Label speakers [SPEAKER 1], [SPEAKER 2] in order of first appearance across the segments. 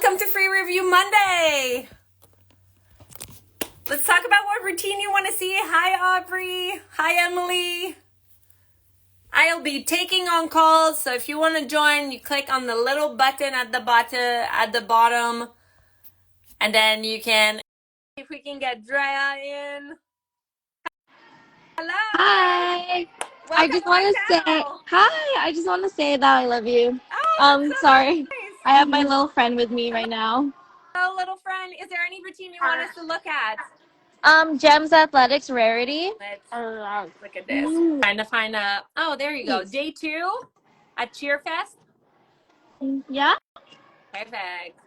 [SPEAKER 1] Welcome to Free Review Monday. Let's talk about what routine you want to see. Hi, Aubrey. Hi, Emily. I'll be taking on calls, so if you want to join, you click on the little button at the bottom, and then you can. If we can get Drea in. Hello.
[SPEAKER 2] Hi.
[SPEAKER 1] Welcome to my channel.
[SPEAKER 2] I just want to say that I love you.
[SPEAKER 1] Oh, that's so
[SPEAKER 2] Sorry.
[SPEAKER 1] nice.
[SPEAKER 2] I have my little friend with me right now.
[SPEAKER 1] Hello, little friend. Is there any routine you want us to look at?
[SPEAKER 2] Gems Athletics Rarity.
[SPEAKER 1] Let's look at this. Trying to find a. Oh, there you go. Day 2 at Cheerfest.
[SPEAKER 2] Yeah.
[SPEAKER 1] Perfect.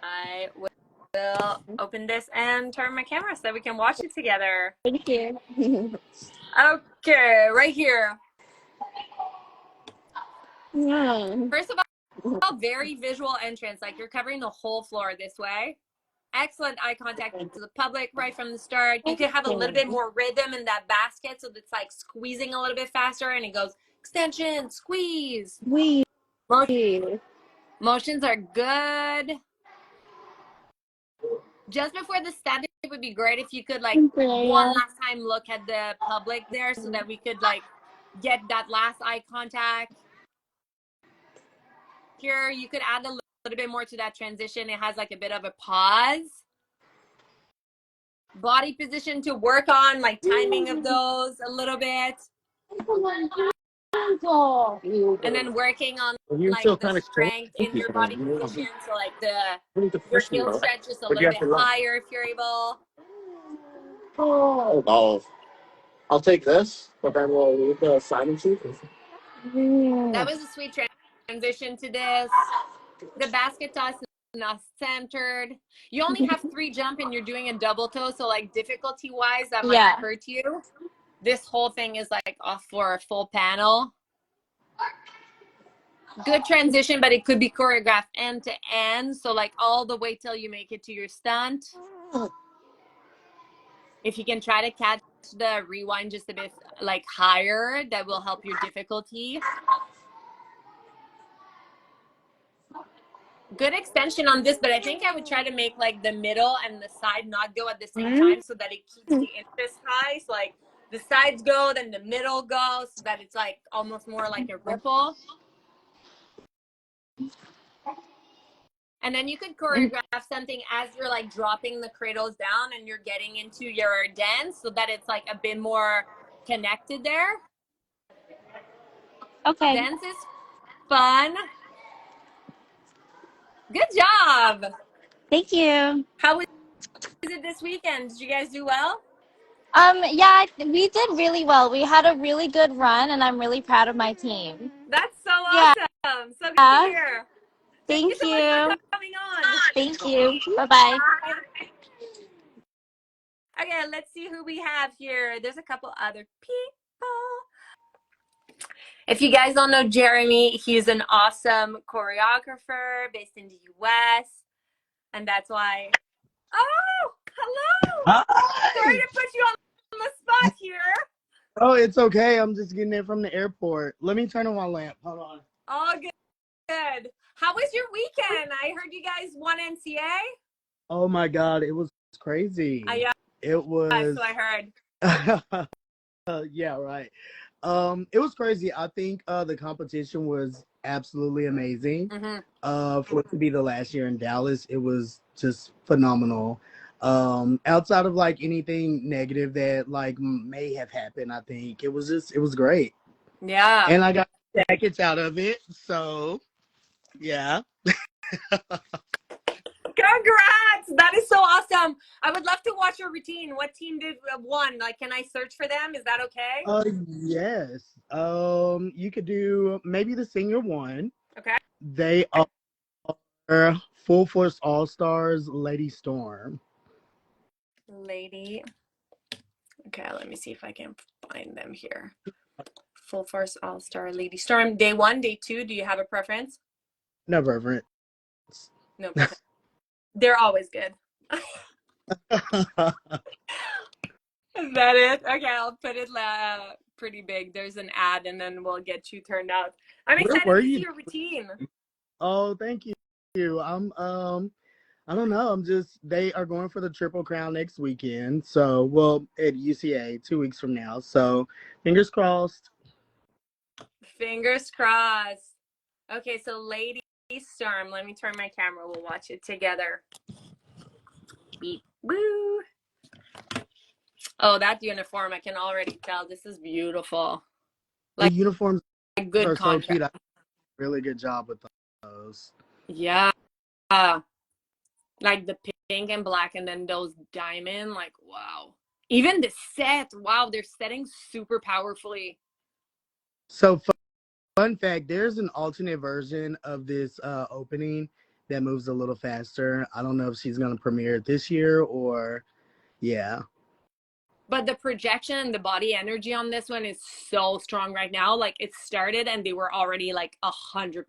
[SPEAKER 1] I will open this and turn my camera so that we can watch it together.
[SPEAKER 2] Thank you.
[SPEAKER 1] Okay, right here.
[SPEAKER 2] Yeah.
[SPEAKER 1] First of all, very visual entrance. Like you're covering the whole floor this way. Excellent eye contact to the public right from the start. You could have a little bit more rhythm in that basket so it's like squeezing a little bit faster and it goes extension, squeeze. Motions are good. Just before the stand, it would be great if you could like one last time look at the public there so that we could like get that last eye contact. Here, you could add a little bit more to that transition. It has like a bit of a pause. Body position to work on, like timing of those a little bit. And then working on like the strength in your body position. So like your heel stretch is a little bit higher if you're able.
[SPEAKER 3] I'll take this, but then we'll leave the signing sheet.
[SPEAKER 1] That was a sweet transition to this. The basket toss is not centered. You only have 3 jump and you're doing a double toe. So like difficulty wise, that might hurt you. This whole thing is like off for a full panel. Good transition, but it could be choreographed end to end. So like all the way till you make it to your stunt. If you can try to catch the rewind just a bit like higher, that will help your difficulty. Good extension on this, but I think I would try to make like the middle and the side not go at the same time so that it keeps the interest high. So like the sides go, then the middle goes, so that it's like almost more like a ripple. And then you could choreograph something as you're like dropping the cradles down and you're getting into your dance so that it's like a bit more connected there.
[SPEAKER 2] Okay.
[SPEAKER 1] Dance is fun. Good job.
[SPEAKER 2] Thank you.
[SPEAKER 1] How was it this weekend? Did you guys do well?
[SPEAKER 2] Yeah, we did really well. We had a really good run, and I'm really proud of my team.
[SPEAKER 1] That's so awesome. So good to hear. Thank you so much for coming on.
[SPEAKER 2] Thank you. Bye-bye.
[SPEAKER 1] Okay, let's see who we have here. There's a couple other people. If you guys don't know Jeremy, he's an awesome choreographer based in the US. And that's why. Oh, hello.
[SPEAKER 3] Hi.
[SPEAKER 1] Sorry to put you on the spot here.
[SPEAKER 3] Oh, it's okay. I'm just getting it from the airport. Let me turn on my lamp. Hold on.
[SPEAKER 1] Oh, good. How was your weekend? I heard you guys won NCA.
[SPEAKER 3] Oh my God, it was crazy.
[SPEAKER 1] Yeah.
[SPEAKER 3] It was.
[SPEAKER 1] That's what I heard.
[SPEAKER 3] Yeah, right. It was crazy. I think the competition was absolutely amazing. For it to be the last year in Dallas, it was just phenomenal. Outside of like anything negative that like may have happened, I think it was great.
[SPEAKER 1] Yeah.
[SPEAKER 3] And I got jackets out of it, so yeah.
[SPEAKER 1] Congrats! That is so awesome. I would love to watch your routine. What team did won? Like, can I search for them? Is that okay?
[SPEAKER 3] Yes. You could do maybe the senior one.
[SPEAKER 1] Okay.
[SPEAKER 3] They are Full Force All Stars, Lady Storm.
[SPEAKER 1] Lady. Okay, let me see if I can find them here. Full Force All Star, Lady Storm. Day 1, day 2. Do you have a preference?
[SPEAKER 3] No preference.
[SPEAKER 1] No preference. They're always good. Is that it? Okay, I'll put it pretty big. There's an ad, and then we'll get you turned out. I'm excited to see your routine.
[SPEAKER 3] Oh, thank you. you. I don't know. They are going for the Triple Crown next weekend. So, well, at UCA 2 weeks from now. So, fingers crossed.
[SPEAKER 1] Fingers crossed. Okay, so Lady Storm, let me turn my camera. We'll watch it together. Beep. Woo. Oh, that uniform, I can already tell. This is beautiful.
[SPEAKER 3] The uniforms
[SPEAKER 1] Like good
[SPEAKER 3] are so
[SPEAKER 1] contrast.
[SPEAKER 3] cute. I did a really good job with those.
[SPEAKER 1] Yeah. Like the pink and black and then those diamond, like, wow. Even the set, wow, they're setting super powerfully.
[SPEAKER 3] So, fun fact, there's an alternate version of this opening that moves a little faster. I don't know if she's going to premiere it this year or, yeah.
[SPEAKER 1] But the projection and the body energy on this one is so strong right now. Like it started and they were already like 100%.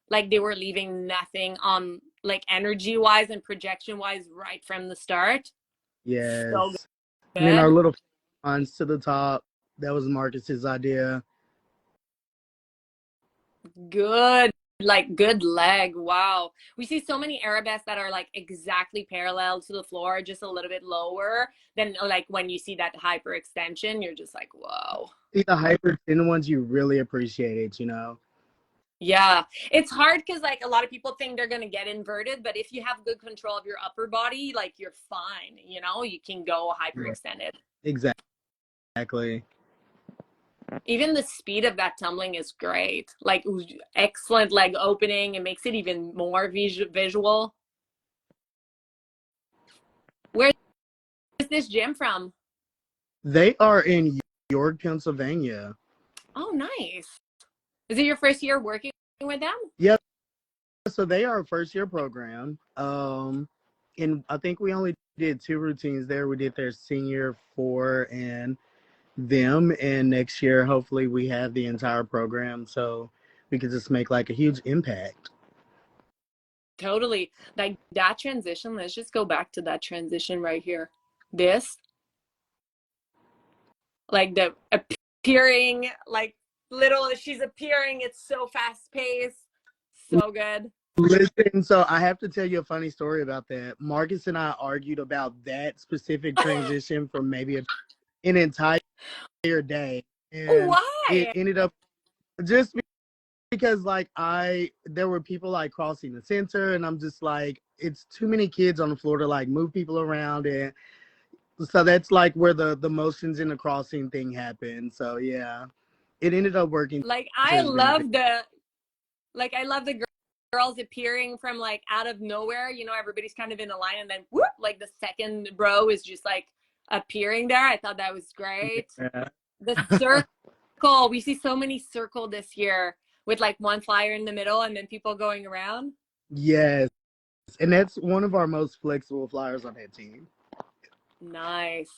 [SPEAKER 1] Like they were leaving nothing on like energy wise and projection wise right from the start.
[SPEAKER 3] Yes.
[SPEAKER 1] So good.
[SPEAKER 3] And then our little lines to the top. That was Marcus's idea.
[SPEAKER 1] Good. Like good leg. Wow. We see so many arabesques that are like exactly parallel to the floor, just a little bit lower than like when you see that hyperextension, you're just like, whoa.
[SPEAKER 3] See the hyper thin ones, you really appreciate it, you know?
[SPEAKER 1] Yeah, it's hard because like a lot of people think they're gonna get inverted, but if you have good control of your upper body, like you're fine, you know, you can go hyperextended.
[SPEAKER 3] Exactly.
[SPEAKER 1] Even the speed of that tumbling is great. Like excellent leg opening. It makes it even more visual. Where's this gym from?
[SPEAKER 3] They are in York, Pennsylvania.
[SPEAKER 1] Oh, nice. Is it your first year working with them?
[SPEAKER 3] Yep. So they are a first year program. And I think we only did 2 routines there. We did their senior 4 and them, and next year hopefully we have the entire program so we could just make like a huge impact.
[SPEAKER 1] Totally. Like that transition, let's just go back to that transition right here. This, like the appearing, like little, she's appearing, it's so fast paced, so good.
[SPEAKER 3] Listen, so I have to tell you a funny story about that. Marcus and I argued about that specific transition for maybe an entire day, and it
[SPEAKER 1] Why?
[SPEAKER 3] ended up just because like there were people like crossing the center, and I'm just like, it's too many kids on the floor to like move people around, and so that's like where the motions in the crossing thing happened. So yeah, it ended up working.
[SPEAKER 1] Like I love the girls appearing from like out of nowhere. You know, everybody's kind of in a line, and then whoop, like the second row is just like appearing there. I thought that was great.
[SPEAKER 3] Yeah.
[SPEAKER 1] The circle, we see so many circle this year with like one flyer in the middle and then people going around.
[SPEAKER 3] Yes, and that's one of our most flexible flyers on that team.
[SPEAKER 1] Nice.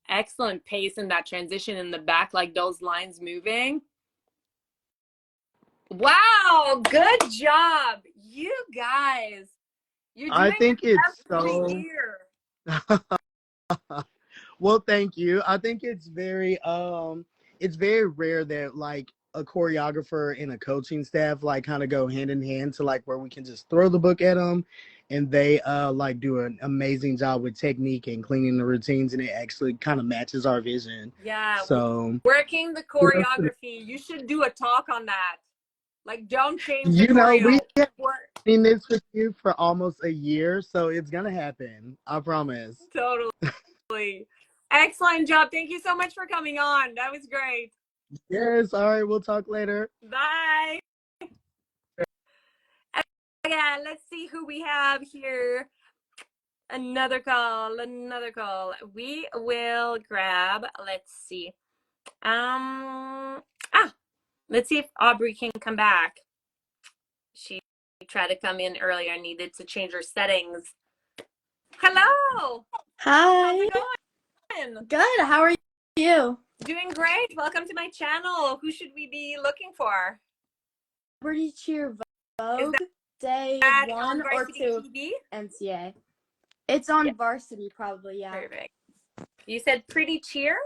[SPEAKER 1] Excellent pace in that transition in the back, like those lines moving. Wow, good job. You guys. You're doing
[SPEAKER 3] I think it's
[SPEAKER 1] every
[SPEAKER 3] so
[SPEAKER 1] year.
[SPEAKER 3] well, thank you. I think it's very rare that like a choreographer and a coaching staff like kind of go hand in hand to like where we can just throw the book at them and they like do an amazing job with technique and cleaning the routines, and it actually kind of matches our vision.
[SPEAKER 1] Yeah.
[SPEAKER 3] So
[SPEAKER 1] working the choreography, you should do a talk on that. Like, don't change the
[SPEAKER 3] you know, we
[SPEAKER 1] choreo.
[SPEAKER 3] have been this with you for almost a year, so it's gonna happen. I promise.
[SPEAKER 1] Totally. Excellent job. Thank you so much for coming on. That was great.
[SPEAKER 3] Yes. All right. We'll talk later.
[SPEAKER 1] Bye. Again, let's see who we have here. Another call. We will grab, let's see. Let's see if Aubrey can come back. She tried to come in earlier, needed to change her settings. Hello.
[SPEAKER 4] Hi.
[SPEAKER 1] How's it going?
[SPEAKER 4] Good. How are you?
[SPEAKER 1] Doing great. Welcome to my channel. Who should we be looking for?
[SPEAKER 4] Celebrity Cheer Vogue
[SPEAKER 1] Is
[SPEAKER 4] Day
[SPEAKER 1] that
[SPEAKER 4] 1
[SPEAKER 1] on
[SPEAKER 4] or
[SPEAKER 1] Varsity
[SPEAKER 4] 2
[SPEAKER 1] TV?
[SPEAKER 4] NCA. It's on
[SPEAKER 1] Yeah.
[SPEAKER 4] Varsity probably, yeah.
[SPEAKER 1] Perfect. You said Pretty Cheer?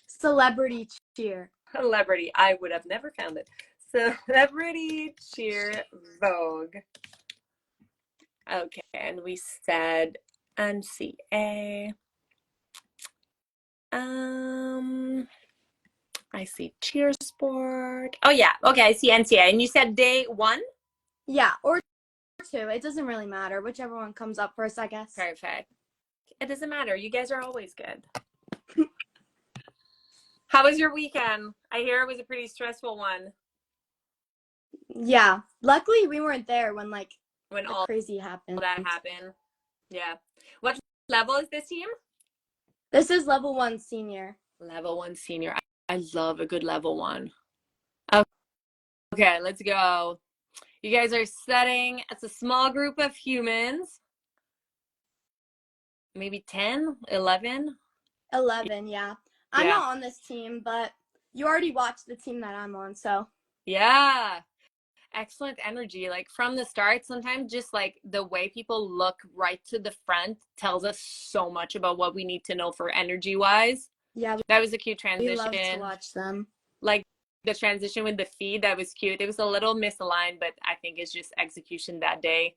[SPEAKER 4] Celebrity Cheer.
[SPEAKER 1] Celebrity. I would have never found it. Celebrity Cheer Vogue. Okay, and we said NCA. I see cheer sport. Oh yeah, okay, I see NCA. And you said day 1?
[SPEAKER 4] Yeah, or 2. It doesn't really matter. Whichever one comes up first, I guess.
[SPEAKER 1] Perfect. It doesn't matter. You guys are always good. How was your weekend? I hear it was a pretty stressful one.
[SPEAKER 4] Yeah. Luckily, we weren't there when
[SPEAKER 1] When
[SPEAKER 4] the
[SPEAKER 1] all
[SPEAKER 4] crazy happened.
[SPEAKER 1] that happened. Yeah. What level is this team?
[SPEAKER 4] This is level 1 senior.
[SPEAKER 1] Level 1 senior. I love a good level 1. Okay, let's go. You guys are setting. It's a small group of humans. Maybe 10, 11.
[SPEAKER 4] 11, yeah. I'm
[SPEAKER 1] Yeah.
[SPEAKER 4] not on this team, but you already watched the team that I'm on, so.
[SPEAKER 1] Yeah. Excellent energy. Like from the start, sometimes just like the way people look right to the front tells us so much about what we need to know for energy wise.
[SPEAKER 4] Yeah,
[SPEAKER 1] That was a cute
[SPEAKER 4] we
[SPEAKER 1] transition.
[SPEAKER 4] love to watch them.
[SPEAKER 1] Like the transition with the feed, that was cute. It was a little misaligned, but I think it's just execution that day.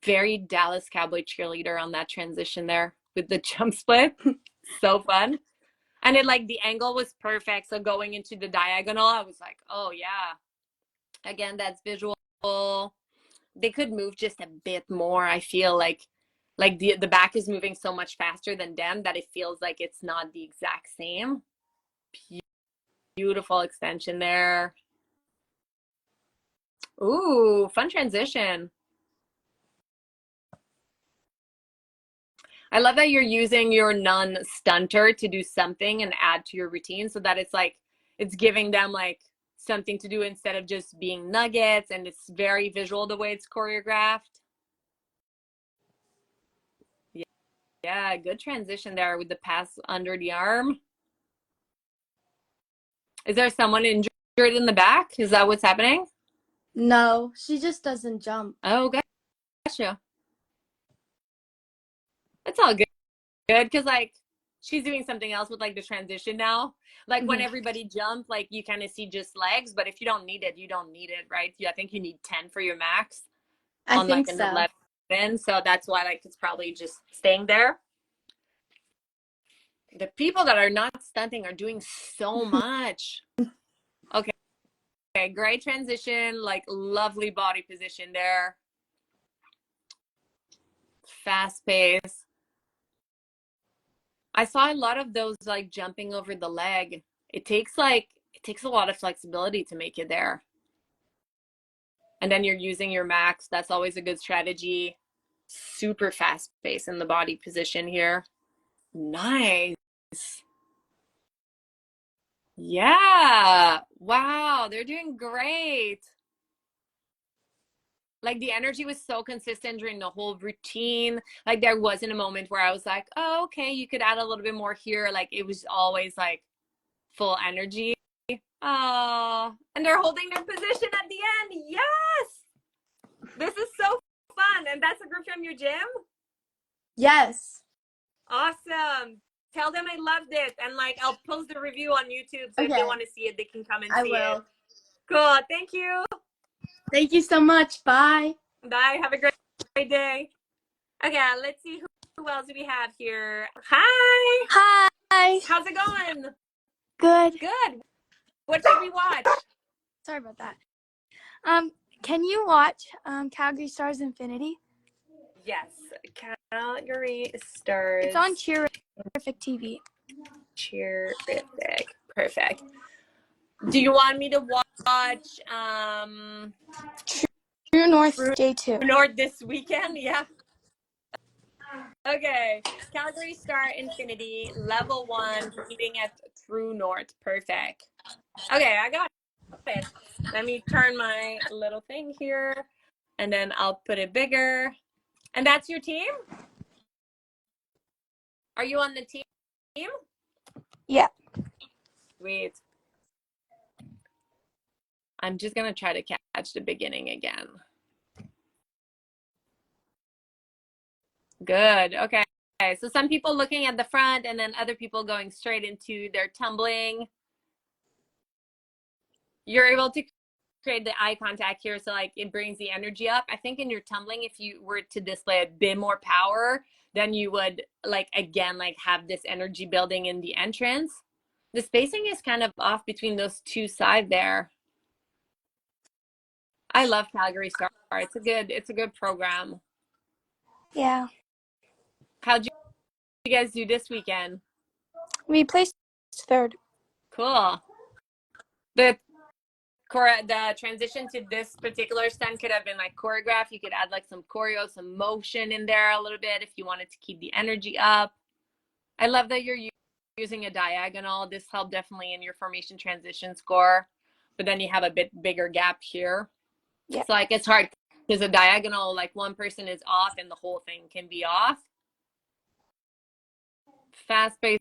[SPEAKER 1] Very Dallas Cowboy cheerleader on that transition there with the jump split. So fun. And it like the angle was perfect. So going into the diagonal, I was like, oh yeah. Again, that's visual. They could move just a bit more. I feel like the back is moving so much faster than them that it feels like it's not the exact same. Beautiful extension there. Ooh, fun transition. I love that you're using your non-stunter to do something and add to your routine so that it's like it's giving them like something to do instead of just being nuggets, and it's very visual the way it's choreographed. Yeah, good transition there with the pass under the arm. Is there someone injured in the back? Is that what's happening?
[SPEAKER 4] No, she just doesn't jump.
[SPEAKER 1] Oh, gotcha. That's all good. Good, because like she's doing something else with like the transition now. Like when everybody jump, like you kind of see just legs, but if you don't need it, you don't need it, right? I think you need 10 for your max
[SPEAKER 4] I
[SPEAKER 1] on
[SPEAKER 4] think
[SPEAKER 1] like an
[SPEAKER 4] so.
[SPEAKER 1] 11. So that's why like it's probably just staying there. The people that are not stunting are doing so much. Okay. Okay, great transition, like lovely body position there. Fast pace. I saw a lot of those like jumping over the leg. It takes a lot of flexibility to make it there. And then you're using your max. That's always a good strategy. Super fast pace in the body position here. Nice. Yeah. Wow, they're doing great. Like the energy was so consistent during the whole routine. Like there wasn't a moment where I was like, oh, okay, you could add a little bit more here. Like it was always like full energy. Oh, and they're holding their position at the end. Yes. This is so fun. And that's a group from your gym?
[SPEAKER 4] Yes.
[SPEAKER 1] Awesome. Tell them I loved it. And like I'll post the review on YouTube. So if they want to see it, they can come and see it. Cool. Thank you.
[SPEAKER 4] Thank you so much. Bye.
[SPEAKER 1] Bye. Have a great day. Okay, let's see who else do we have here. Hi.
[SPEAKER 2] Hi.
[SPEAKER 1] How's it going?
[SPEAKER 2] Good.
[SPEAKER 1] Good. What should we watch?
[SPEAKER 2] Sorry about that. Can you watch Calgary Stars Infinity?
[SPEAKER 1] Yes. Calgary Stars.
[SPEAKER 2] It's on Cheerific TV.
[SPEAKER 1] Cheerific. Perfect. Do you want me to watch
[SPEAKER 2] True North Day 2.
[SPEAKER 1] North this weekend? Yeah. Okay. Calgary Star Infinity level 1 meeting at True North. Perfect. Okay, I got it. Let me turn my little thing here and then I'll put it bigger. And that's your team? Are you on the team?
[SPEAKER 2] Yeah.
[SPEAKER 1] Sweet. I'm just going to try to catch the beginning again. Good. Okay. So some people looking at the front and then other people going straight into their tumbling. You're able to create the eye contact here, so like it brings the energy up. I think in your tumbling, if you were to display a bit more power, then you would like again like have this energy building in the entrance. The spacing is kind of off between those two sides there. I love Calgary Star. It's a good program.
[SPEAKER 4] Yeah.
[SPEAKER 1] How'd you guys do this weekend?
[SPEAKER 4] We placed third.
[SPEAKER 1] Cool. The transition to this particular stunt could have been like choreographed. You could add like some choreo, some motion in there a little bit if you wanted to keep the energy up. I love that you're using a diagonal. This helped definitely in your formation transition score, but then you have a bit bigger gap here.
[SPEAKER 4] Yeah.
[SPEAKER 1] So like it's hard because a diagonal, like one person is off and the whole thing can be off. Fast-paced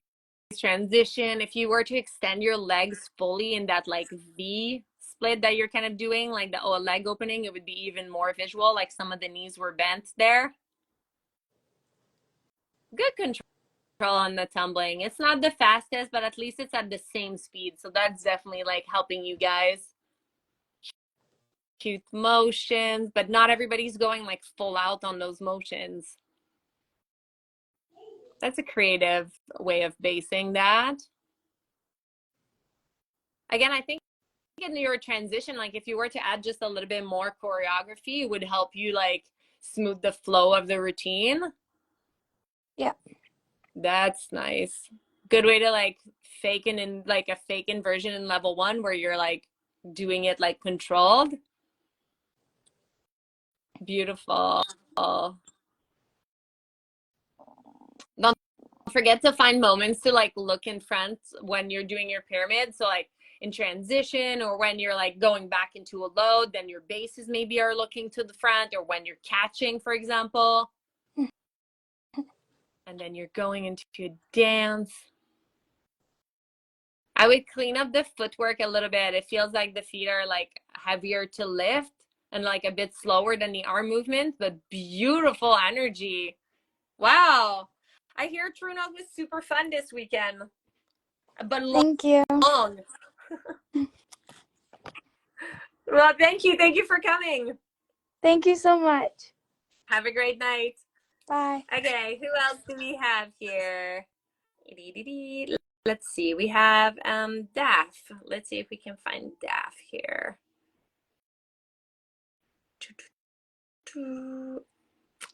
[SPEAKER 1] transition. If you were to extend your legs fully in that like V split that you're kind of doing, like the leg opening, it would be even more visual, like some of the knees were bent there. Good control on the tumbling. It's not the fastest, but at least it's at the same speed, so that's definitely like helping you guys. Cute motions, but not everybody's going like full out on those motions. That's a creative way of basing that. Again, I think in your transition, like if you were to add just a little bit more choreography, it would help you like smooth the flow of the routine.
[SPEAKER 4] Yeah.
[SPEAKER 1] That's nice. Good way to like fake in like a fake inversion in level 1 where you're like doing it like controlled. Beautiful. Don't forget to find moments to like look in front when you're doing your pyramid. So like in transition, or when you're like going back into a load, then your bases maybe are looking to the front, or when you're catching, for example. And then you're going into a dance. I would clean up the footwork a little bit. It feels like the feet are like heavier to lift and like a bit slower than the arm movement, but beautiful energy. Wow. I hear True North was super fun this weekend, but
[SPEAKER 4] Thank you.
[SPEAKER 1] long. Well, thank you. Thank you for coming.
[SPEAKER 4] Thank you so much.
[SPEAKER 1] Have a great night.
[SPEAKER 4] Bye.
[SPEAKER 1] Okay, who else do we have here? Let's see. We have Daph. Let's see if we can find Daph here.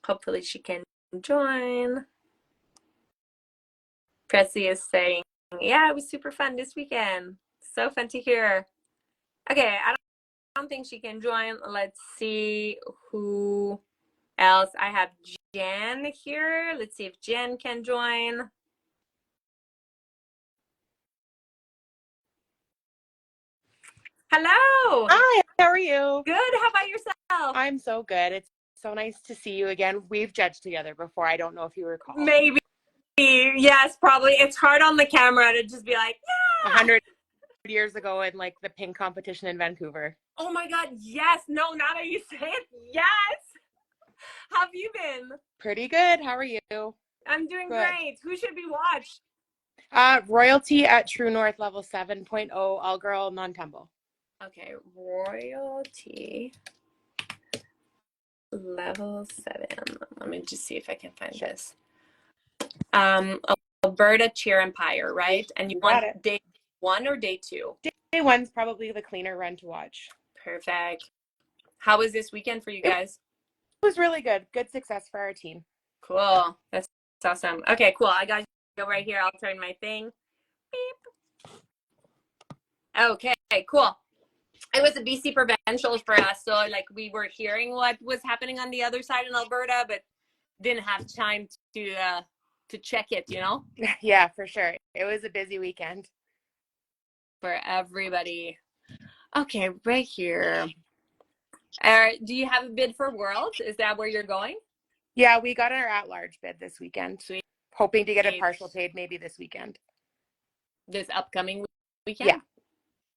[SPEAKER 1] Hopefully she can join. Presley is saying, yeah, it was super fun this weekend. So fun to hear. Okay, I don't think she can join. Let's see who else. I have Jen here. Let's see if Jen can join. Hello.
[SPEAKER 5] Hi, how are you?
[SPEAKER 1] Good. How about yourself?
[SPEAKER 5] I'm so good. It's so nice to see you again. We've judged together before. I don't know if you recall.
[SPEAKER 1] Maybe. Yes, probably. It's hard on the camera to just be like, yeah.
[SPEAKER 5] 100 years ago in like the pink competition in Vancouver.
[SPEAKER 1] Oh my God. Yes. No, now that you say it. Yes. How have you been?
[SPEAKER 5] Pretty good. How are you?
[SPEAKER 1] I'm doing
[SPEAKER 5] Good.
[SPEAKER 1] great. Who should we watch?
[SPEAKER 5] Royalty at True North level 7.0, all girl, non-tumble.
[SPEAKER 1] Okay, Royalty level 7. Let me just see if I can find this. Alberta Cheer Empire, right? And you want
[SPEAKER 5] it.
[SPEAKER 1] day 1 or day 2?
[SPEAKER 5] Day 1's probably the cleaner run to watch.
[SPEAKER 1] Perfect. How was this weekend for you guys?
[SPEAKER 5] It was really good. Good success for our team.
[SPEAKER 1] Cool. That's awesome. Okay, cool. I got you. Go right here. I'll turn my thing. Beep. Okay, cool. It was a BC provincials for us, so like we were hearing what was happening on the other side in Alberta, but didn't have time to check it, you know.
[SPEAKER 5] Yeah, for sure. It was a busy weekend
[SPEAKER 1] for everybody. Okay, right here. Do you have a bid for Worlds? Is that where you're going?
[SPEAKER 5] Yeah, we got our at-large bid this weekend.
[SPEAKER 1] Sweet.
[SPEAKER 5] Hoping to get a partial paid maybe this weekend.
[SPEAKER 1] This upcoming weekend?
[SPEAKER 5] Yeah.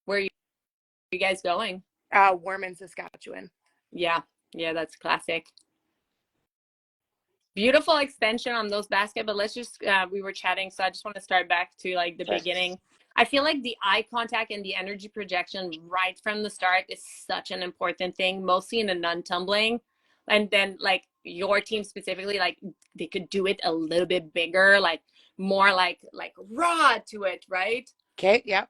[SPEAKER 1] Where are you guys going?
[SPEAKER 5] Warman, Saskatchewan.
[SPEAKER 1] Yeah, that's classic. Beautiful extension on those baskets, but let's just, we were chatting, so I just want to start back to like the beginning. I feel like the eye contact and the energy projection right from the start is such an important thing, mostly in the non-tumbling. And then like your team specifically, like they could do it a little bit bigger, like more like raw to it, right?
[SPEAKER 5] Okay, yeah.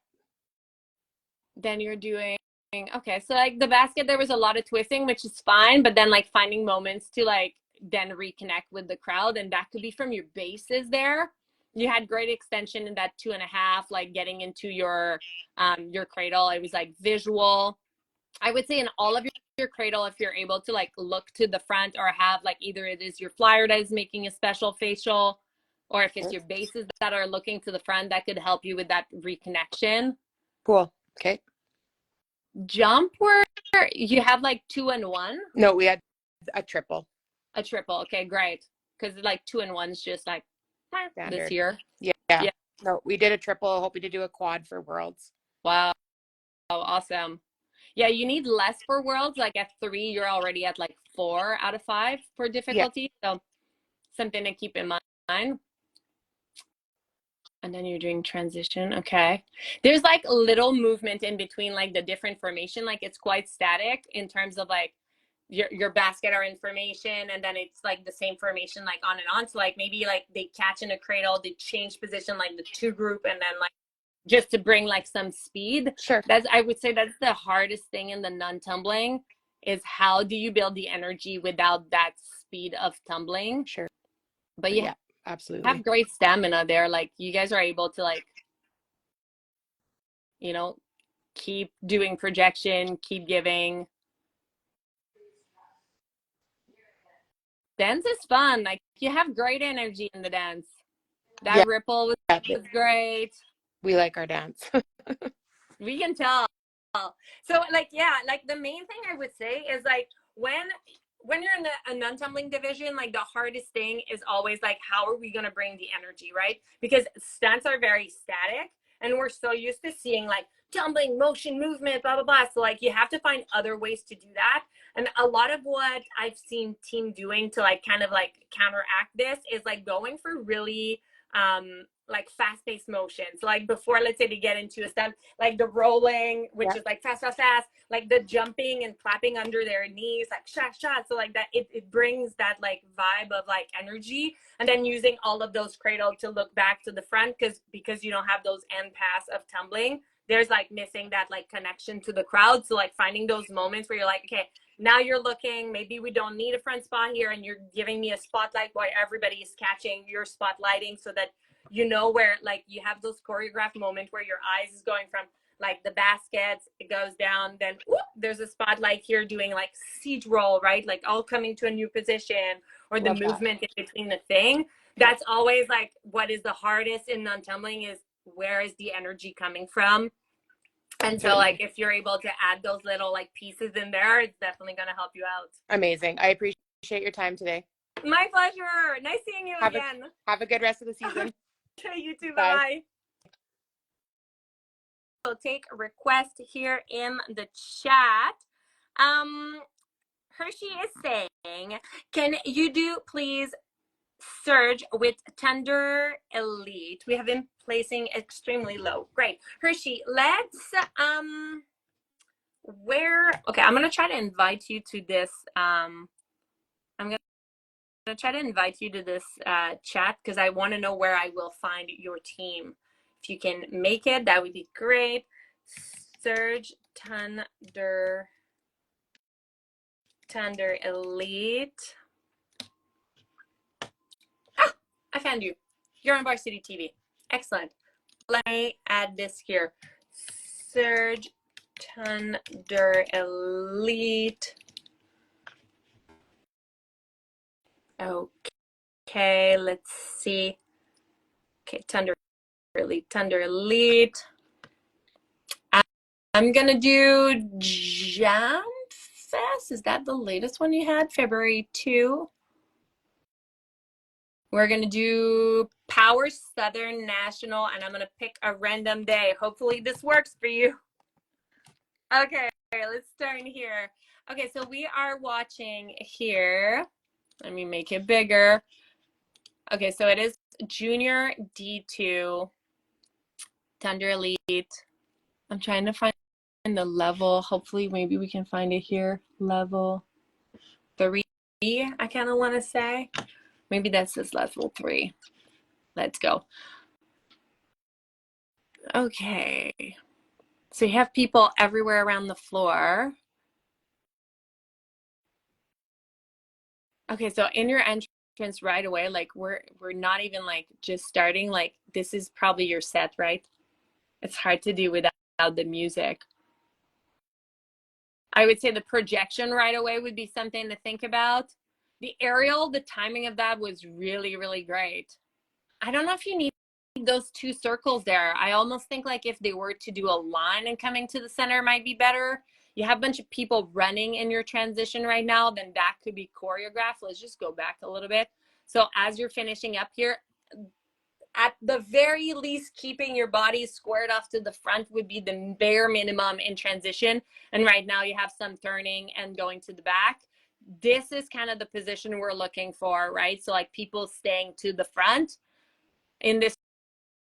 [SPEAKER 1] Then you're doing okay. So like the basket, there was a lot of twisting, which is fine, but then like finding moments to like then reconnect with the crowd, and that could be from your bases there. You had great extension in that 2.5, like getting into your cradle. It was like visual. I would say in all of your cradle, if you're able to like look to the front or have like either it is your flyer that is making a special facial, or if it's your bases that are looking to the front, that could help you with that reconnection.
[SPEAKER 5] Cool. Okay.
[SPEAKER 1] Jump where you have like 2 and 1?
[SPEAKER 5] No, we had a triple.
[SPEAKER 1] A triple. Okay, great. Because like 2 and 1's just like
[SPEAKER 5] Standard.
[SPEAKER 1] this year.
[SPEAKER 5] Yeah.
[SPEAKER 1] Yeah.
[SPEAKER 5] No, we did a triple, hoping to do a quad for Worlds.
[SPEAKER 1] Wow. Awesome. Yeah, you need less for Worlds. Like at 3, you're already at like 4 out of 5 for difficulty. So something to keep in mind. And then you're doing transition. Okay. There's like a little movement in between like the different formation. Like it's quite static in terms of like your basket are in formation, and then it's like the same formation like on and on. So like maybe like they catch in a cradle, they change position like the 2 group, and then like just to bring like some speed.
[SPEAKER 5] Sure.
[SPEAKER 1] I would say that's the hardest thing in the non-tumbling, is how do you build the energy without that speed of tumbling.
[SPEAKER 5] Sure.
[SPEAKER 1] But you
[SPEAKER 5] absolutely
[SPEAKER 1] have great stamina there. Like you guys are able to like, you know, keep doing projection, keep giving. Dance is fun. Like you have great energy in the dance. That ripple was great.
[SPEAKER 5] We like our dance.
[SPEAKER 1] We can tell. So like, yeah, like the main thing I would say is like when you're in a non-tumbling division, like the hardest thing is always like, how are we going to bring the energy, right? Because stunts are very static, and we're so used to seeing like tumbling, motion, movement, blah, blah, blah. So like you have to find other ways to do that. And a lot of what I've seen team doing to like kind of like counteract this is like going for really like fast-paced motion. So like before, let's say they get into a stunt, like the rolling, which is like fast, like the jumping and clapping under their knees, like shot. So like that, it brings that like vibe of like energy, and then using all of those cradle to look back to the front, because you don't have those end pass of tumbling, there's like missing that like connection to the crowd. So like finding those moments where you're like, okay, now you're looking, maybe we don't need a front spot here, and you're giving me a spotlight while everybody is catching your spotlighting, so that you know where like you have those choreographed moments where your eyes is going from like the baskets, it goes down, then whoop, there's a spotlight here doing like siege roll, right? Like all coming to a new position, or the movement in between the thing. That's always like what is the hardest in non-tumbling, is where is the energy coming from? And so like if you're able to add those little like pieces in there, it's definitely going to help you out.
[SPEAKER 5] Amazing. I appreciate your time today.
[SPEAKER 1] My pleasure. Nice seeing you again.
[SPEAKER 5] Have a good rest of the season.
[SPEAKER 1] You too. Bye. We'll take a request here in the chat. Hershey is saying, can you do please surge with Thunder Elite? We have been placing extremely low. Great. Hershey, let's okay, I'm gonna try to invite you to this try to invite you to this chat, because I want to know where I will find your team. If you can make it, that would be great. Surge Thunder Elite. I found you. You're on Varsity TV. Excellent. Let me add this here. Surge Thunder Elite. Okay, let's see. Okay, Thunder Elite. I'm gonna do Jam Fest. Is that the latest one you had? February 2. We're gonna do Power Southern National, and I'm gonna pick a random day. Hopefully this works for you. Okay, let's start here. Okay, so we are watching here. Let me make it bigger. Okay, so it is Junior D2.
[SPEAKER 5] Thunder Elite. I'm trying to find the level. Hopefully, maybe we can find it here. Level 3, I kind of want to say. Maybe that says level 3. Let's go. Okay. So you have people everywhere around the floor. Okay, so in your entrance right away, like we're not even like just starting, like this is probably your set, right? It's hard to do without the music. I would say the projection right away would be something to think about. The aerial, the timing of that was really, really great. I don't know if you need those 2 circles there. I almost think like if they were to do a line and coming to the center might be better. You have a bunch of people running in your transition right now, then that could be choreographed. Let's just go back a little bit. So as you're finishing up here, at the very least, keeping your body squared off to the front would be the bare minimum in transition. And right now you have some turning and going to the back. This is kind of the position we're looking for, right? So like people staying to the front in this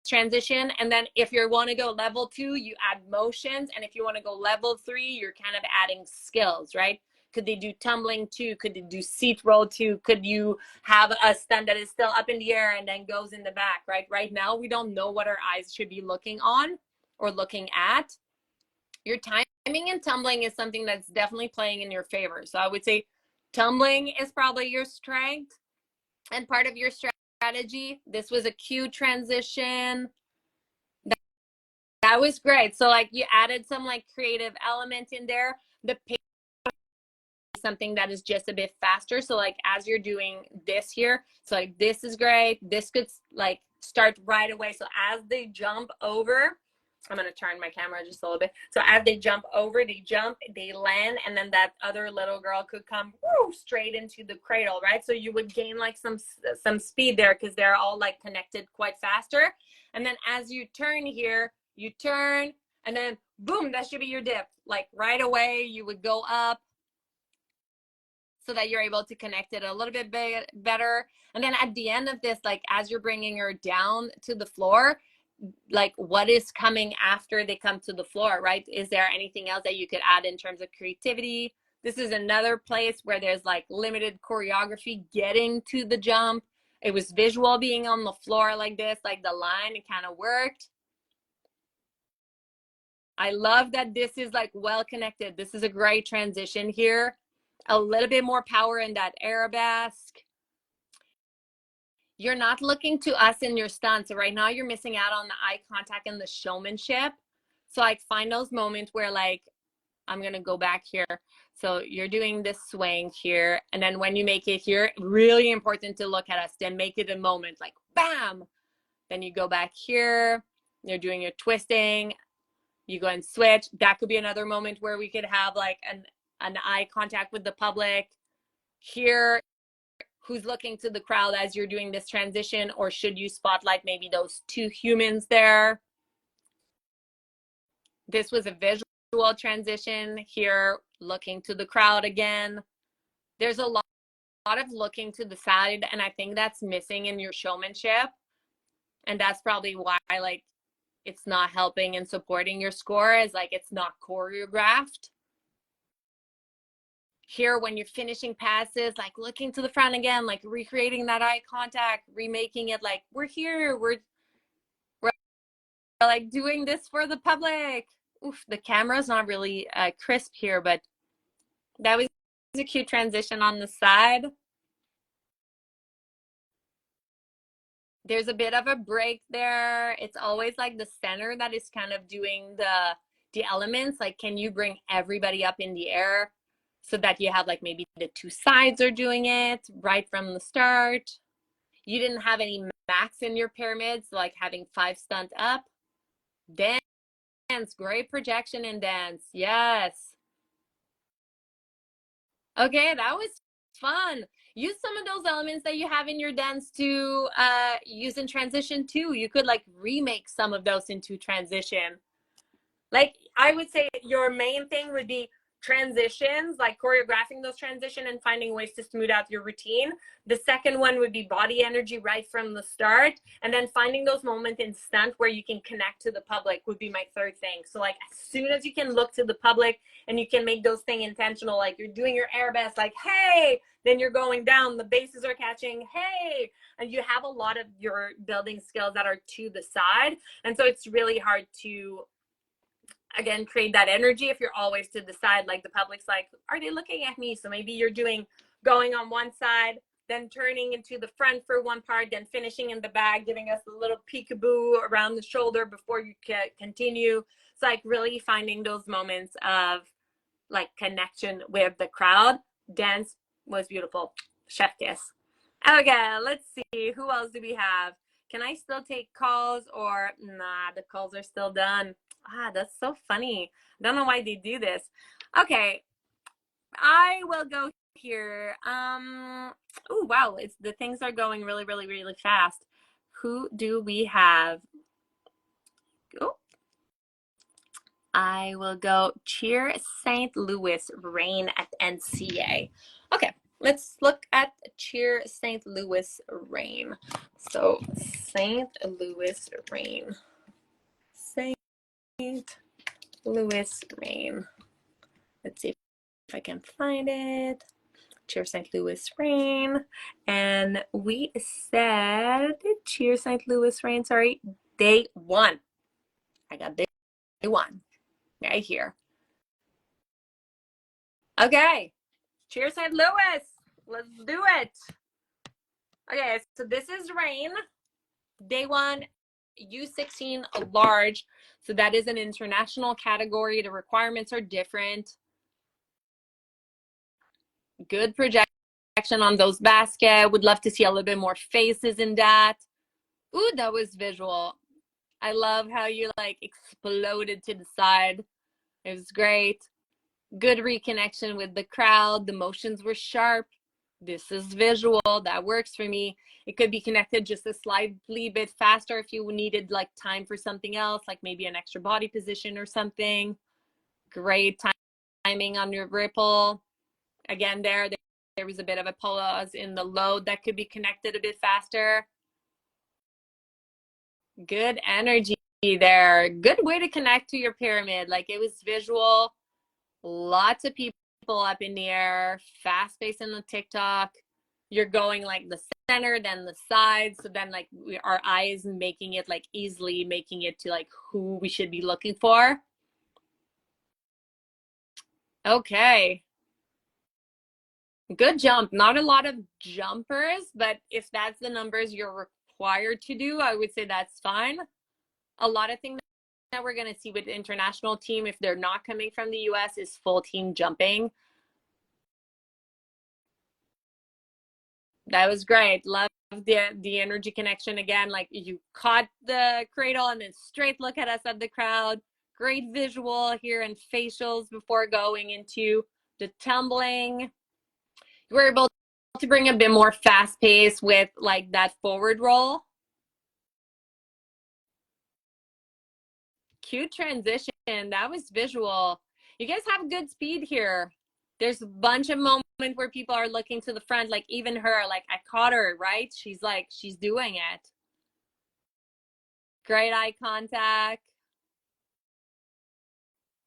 [SPEAKER 5] transition. And then if you want to go level 2, you add motions. And if you want to go level 3, you're kind of adding skills, right? Could they do tumbling 2? Could they do seat roll 2? Could you have a stunt that is still up in the air and then goes in the back, right? Right now, we don't know what our eyes should be looking on or looking at. Your timing and tumbling is something that's definitely playing in your favor. So I would say tumbling is probably your strength and part of your strategy. This was a cue transition. That was great. So like you added some like creative element in there. The pace is something that is just a bit faster. So like as you're doing this here, so like this is great. This could like start right away. So as they jump over, I'm going to turn my camera just a little bit. So as they jump over, they jump, they land, and then that other little girl could come straight into the cradle, right? So you would gain like some speed there because they're all like connected quite faster. And then as you turn here, you turn, and then boom, that should be your dip. Like right away, you would go up so that you're able to connect it a little bit better. And then at the end of this, like as you're bringing her down to the floor, like what is coming after they come to the floor, right? Is there anything else that you could add in terms of creativity? This is another place where there's like limited choreography getting to the jump. It was visual being on the floor like this, like the line, it kind of worked. I love that this is like well connected. This is a great transition here. A little bit more power in that arabesque. You're not looking to us in your stunt. So right now you're missing out on the eye contact and the showmanship. So like find those moments where like, I'm going to go back here. So you're doing this swing here. And then when you make it here, really important to look at us, then make it a moment like bam. Then you go back here. You're doing your twisting. You go and switch. That could be another moment where we could have like an eye contact with the public. Here, who's looking to the crowd as you're doing this transition, or should you spotlight maybe those 2 humans there? This was a visual transition here, looking to the crowd again. There's a lot of looking to the side, and I think that's missing in your showmanship. And that's probably why like it's not helping and supporting your score, is like it's not choreographed. Here, when you're finishing passes, like looking to the front again, like recreating that eye contact, remaking it like we're here, we're like doing this for the public. Oof, the camera's not really crisp here, but that was a cute transition on the side. There's a bit of a break there. It's always like the center that is kind of doing the elements. Like, can you bring everybody up in the air so that you have like maybe the 2 sides are doing it right from the start? You didn't have any max in your pyramids, so like having 5 stunt up. Dance, great projection in dance. Yes. Okay, that was fun. Use some of those elements that you have in your dance to use in transition too. You could like remake some of those into transition. Like I would say your main thing would be transitions, like choreographing those transitions and finding ways to smooth out your routine. The second one would be body energy right from the start. And then finding those moments in stunt where you can connect to the public would be my third thing. So like as soon as you can look to the public and you can make those things intentional, like you're doing your arabesque, like, hey, then you're going down, the bases are catching, hey, and you have a lot of your building skills that are to the side. And so it's really hard to, again, create that energy if you're always to the side. Like the public's like, are they looking at me? So maybe you're going on one side, then turning into the front for one part, then finishing in the back, giving us a little peekaboo around the shoulder before you can continue. It's like really finding those moments of like connection with the crowd. Dance was beautiful. Chef kiss. Okay, let's see. Who else do we have? Can I still take calls or nah, the calls are still done. Ah, that's so funny. I don't know why they do this. Okay, I will go here. Oh, wow, the things are going really, really, really fast. Who do we have? Oh, I will go Cheer St. Louis Rain at NCA. Okay, let's look at Cheer St. Louis Rain. So St. Louis Rain. St. Louis Rain. Let's see if I can find it. Cheer St. Louis Rain. And we said Cheer St. Louis Rain, sorry, day one. I got day one right here. Okay. Cheer St. Louis. Let's do it. Okay, so this is Rain. Day one, U16 large. So that is an international category. The requirements are different. Good projection on those baskets. Would love to see a little bit more faces in that. Ooh, that was visual. I love how you like exploded to the side. It was great. Good reconnection with the crowd. The motions were sharp. This is visual. That works for me. It could be connected just a slightly bit faster if you needed like time for something else, like maybe an extra body position or something. Great timing on your ripple. Again, there was a bit of a pause in the load that could be connected a bit faster. Good energy there. Good way to connect to your pyramid. Like it was visual. Lots of people up in the air, fast pace in the TikTok. You're going like the center, then the sides. So then like our eyes making it like easily making it to like who we should be looking for. Okay. Good jump. Not a lot of jumpers, but if that's the numbers you're required to do, I would say that's fine. A lot of things that we're going to see with the international team, if they're not coming from the US, is full team jumping. That was great. Love the energy connection again. Like you caught the cradle and then straight look at us at the crowd. Great visual here and facials before going into the tumbling. You were able to bring a bit more fast pace with like that forward roll. Cute transition. That was visual. You guys have good speed here. There's a bunch of moments where people are looking to the front, like even her, like I caught her, right? She's doing it. Great eye contact.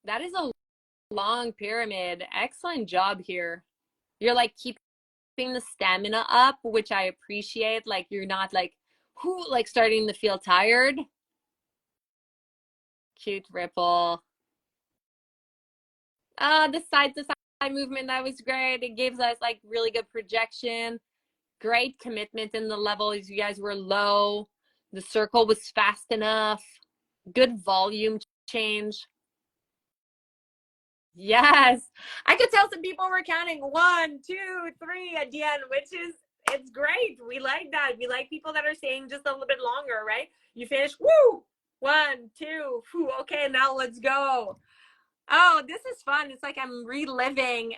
[SPEAKER 5] That is a long pyramid. Excellent job here. You're like keeping the stamina up, which I appreciate. Like you're not like, whoo, like starting to feel tired. Cute ripple. The side to side movement, that was great. It gives us like really good projection. Great commitment in the levels. You guys were low. The circle was fast enough. Good volume change. Yes. I could tell some people were counting 1, 2, 3 at the end, which is, it's great. We like that. We like people that are staying just a little bit longer, right? You finish, woo, 1, 2, whew, okay, now let's go. Oh, this is fun. It's like I'm reliving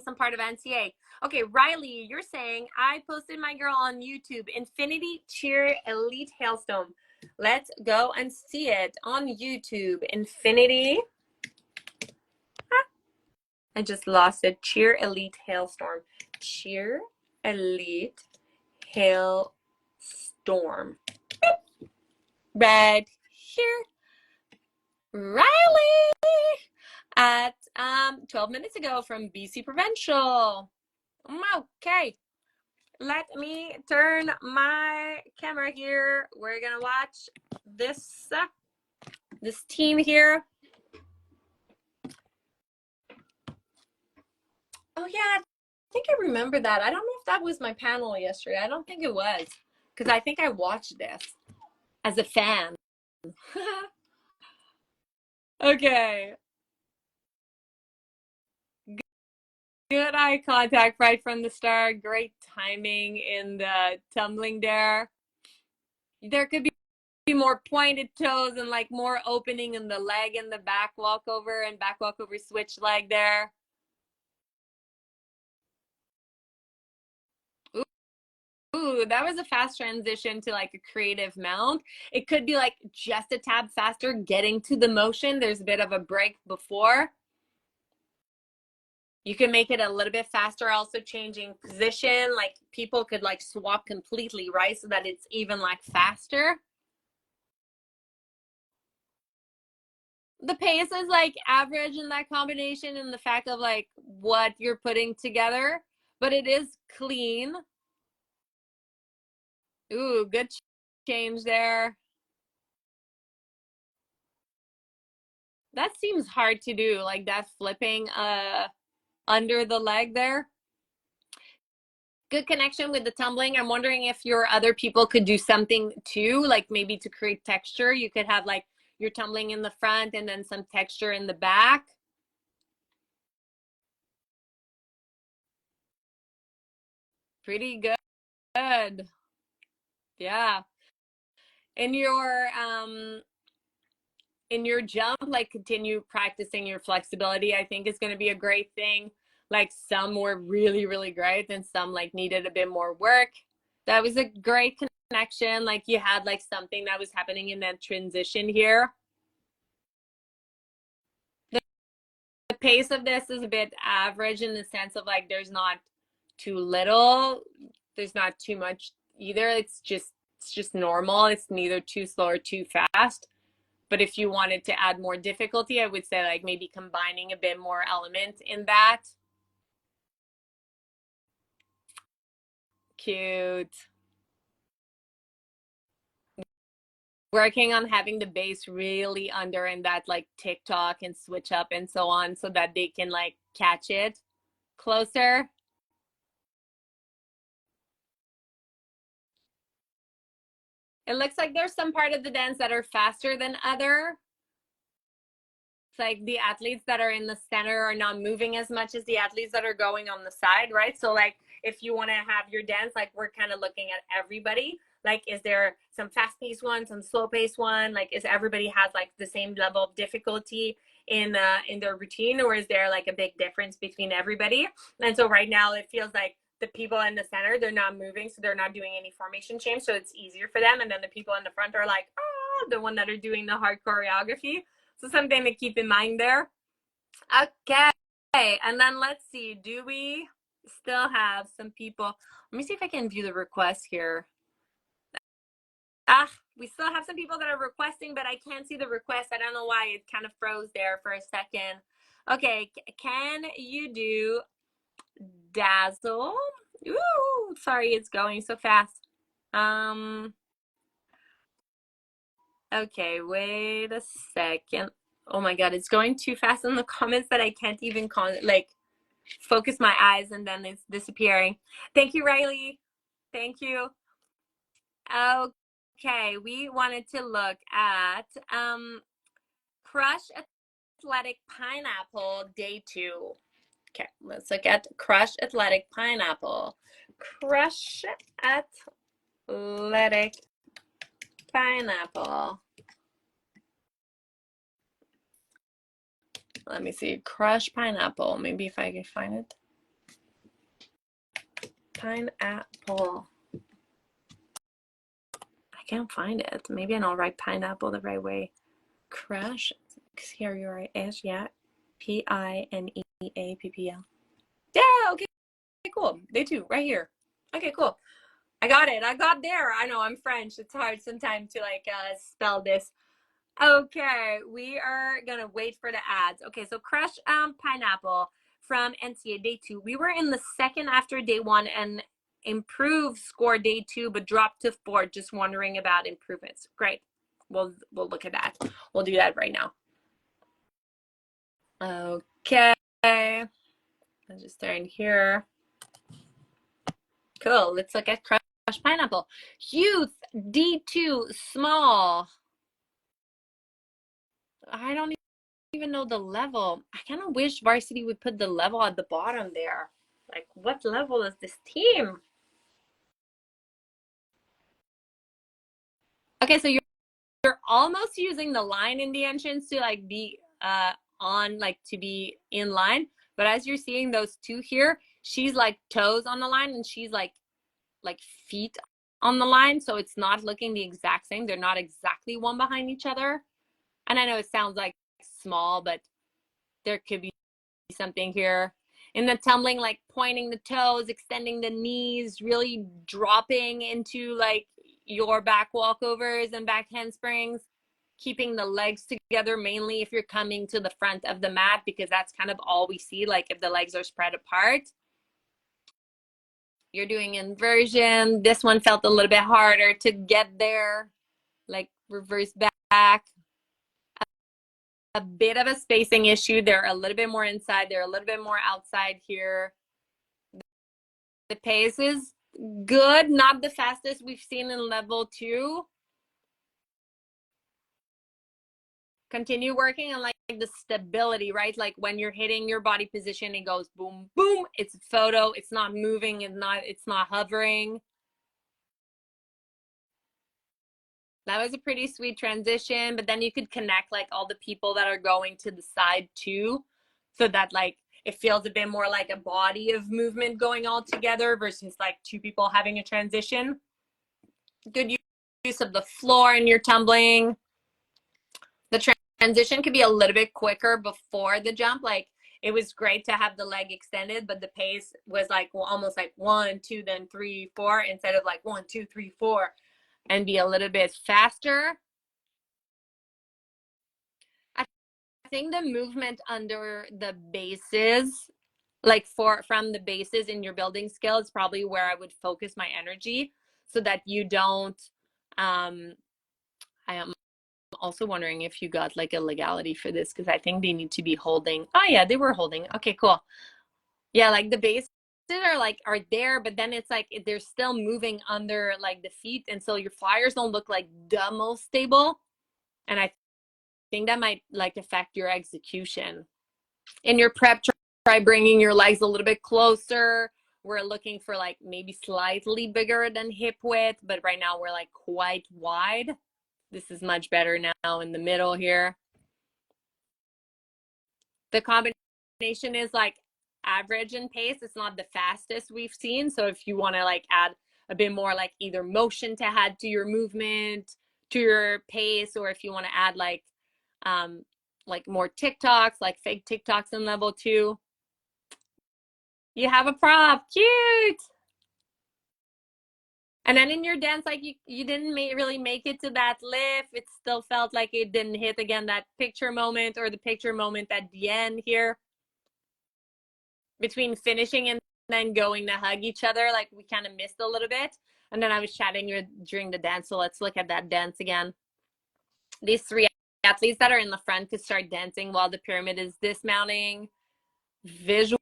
[SPEAKER 5] some part of NCA. Okay, Riley, you're saying I posted my girl on YouTube, Infinity Cheer Elite Hailstone. Let's go and see it on YouTube. Infinity I just lost it. Cheer Elite Hailstorm. Cheer Elite Hailstorm. Right here. Riley at 12 minutes ago from BC Provincial. Okay. Let me turn my camera here. We're gonna watch this team here. Oh yeah, I think I remember that. I don't know if that was my panel yesterday. I don't think it was, because I think I watched this as a fan. Okay. Good eye contact right from the start. Great timing in the tumbling there. There could be more pointed toes and like more opening in the leg and the back walkover and back walkover switch leg there. Ooh, that was a fast transition to like a creative mount. It could be like just a tab faster getting to the motion. There's a bit of a break before. You can make it a little bit faster, also changing position. Like people could like swap completely, right? So that it's even like faster. The pace is like average in that combination and the fact of like what you're putting together, but it is clean. Ooh, good change there. That seems hard to do, like that flipping under the leg there. Good connection with the tumbling. I'm wondering if your other people could do something too, like maybe to create texture. You could have like your tumbling in the front and then some texture in the back. Pretty good. Yeah. In your jump, like continue practicing your flexibility. I think is going to be a great thing. Like some were really, really great and some like needed a bit more work. That was a great connection. Like you had like something that was happening in that transition here. The pace of this is a bit average in the sense of like there's not too little, there's not too much either. It's just normal. It's neither too slow or too fast. But if you wanted to add more difficulty, I would say like maybe combining a bit more element in that. Cute. Working on having the base really under in that like tick-tock and switch up and so on so that they can like catch it closer. It looks like there's some part of the dance that are faster than other. It's like the athletes that are in the center are not moving as much as the athletes that are going on the side, right? So like if you want to have your dance, like we're kind of looking at everybody. Like, is there some fast-paced one, some slow-paced one? Like, is everybody has like the same level of difficulty in their routine, or is there like a big difference between everybody? And so right now it feels like the people in the center, they're not moving, so they're not doing any formation change, so it's easier for them. And then the people in the front are like, oh, the one that are doing the hard choreography. So something to keep in mind there. Okay, and then let's see, do we still have some people? Let me see if I can view the requests here. We still have some people that are requesting, but I can't see the request. I don't know why it kind of froze there for a second. Okay, can you do Dazzle? Ooh, sorry, it's going so fast. Okay, wait a second. Oh my god, it's going too fast in the comments that I can't even like focus my eyes, and then it's disappearing. Thank you, Riley. Thank you. Okay, we wanted to look at Crush Athletic Pineapple Day 2. Okay, let's look at Crush Athletic Pineapple. Crush Athletic Pineapple. Let me see. Crush Pineapple. Maybe if I can find it. Pineapple. I can't find it. Maybe I don't write pineapple the right way. Crush. Here you are. S, yeah. Pineapple. APPL. Yeah, okay, cool. Day 2, right here. Okay, cool. I got it. I got there. I know I'm French. It's hard sometimes to like spell this. Okay, we are gonna wait for the ads. Okay, so Crush Pineapple from NCA Day 2. We were in the second after Day 1 and improved score Day 2, but dropped to 4. Just wondering about improvements. Great. We'll look at that. We'll do that right now. Okay. I'll just turn here. Cool. Let's look at Crush Pineapple. Youth D2 small. I don't even know the level. I kind of wish Varsity would put the level at the bottom there. Like, what level is this team? Okay, so you're almost using the line in the entrance to like be on, like to be in line. But as you're seeing those two here, she's like toes on the line and she's like feet on the line. So it's not looking the exact same. They're not exactly one behind each other. And I know it sounds like small, but there could be something here. In the tumbling, like pointing the toes, extending the knees, really dropping into like your back walkovers and back handsprings, keeping the legs together, mainly if you're coming to the front of the mat, because that's kind of all we see. Like if the legs are spread apart, you're doing inversion. This one felt a little bit harder to get there, like reverse back. A bit of a spacing issue. They're a little bit more inside. They're a little bit more outside here. The pace is good, not the fastest we've seen in level 2. Continue working on like the stability, right? Like when you're hitting your body position, it goes boom, boom. It's a photo. It's not moving. It's not hovering. That was a pretty sweet transition, but then you could connect like all the people that are going to the side too, so that like it feels a bit more like a body of movement going all together versus like 2 people having a transition. Good use of the floor in your tumbling. The transition could be a little bit quicker before the jump. Like it was great to have the leg extended, but the pace was like almost like 1, 2, then 3, 4, instead of like 1, 2, 3, 4, and be a little bit faster. I think the movement under the bases, like from the bases in your building skill, is probably where I would focus my energy, so that you don't I am also wondering if you got like a legality for this, because I think they need to be holding. Oh yeah, they were holding. Okay, cool. Yeah, like the bases are there, but then it's like they're still moving under like the feet, and so your flyers don't look like the most stable, and I think that might like affect your execution. In your prep, try bringing your legs a little bit closer. We're looking for like maybe slightly bigger than hip width, but right now we're like quite wide. This is much better now in the middle here. The combination is like average in pace. It's not the fastest we've seen. So if you want to like add a bit more like either motion to add to your movement, to your pace, or if you want to add like more TikToks, like fake TikToks in level 2. You have a prop. Cute. And then in your dance, like you didn't really make it to that lift. It still felt like it didn't hit again that picture moment, or the picture moment at the end here. Between finishing and then going to hug each other, like we kind of missed a little bit. And then I was chatting during the dance. So let's look at that dance again. These 3 athletes that are in the front could start dancing while the pyramid is dismounting. Visual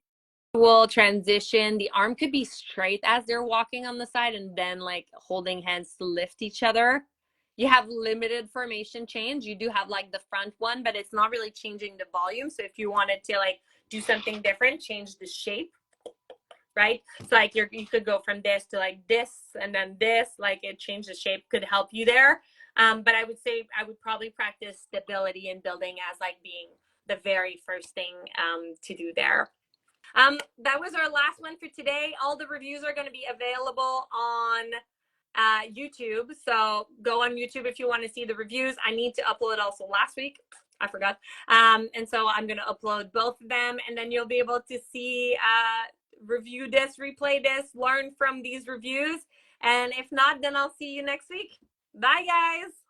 [SPEAKER 5] transition. The arm could be straight as they're walking on the side, and then like holding hands to lift each other. You have limited formation change. You do have like the front one, but it's not really changing the volume. So if you wanted to like do something different, change the shape, right? So like you could go from this to like this, and then this, like it changed the shape, could help you there. But I would say I would probably practice stability and building as like being the very first thing to do there. That was our last one for today. All the reviews are going to be available on YouTube. So go on YouTube if you want to see the reviews. I need to upload also last week. I forgot. And so I'm going to upload both of them, and then you'll be able to see, review this, replay this, learn from these reviews. And if not, then I'll see you next week. Bye, guys.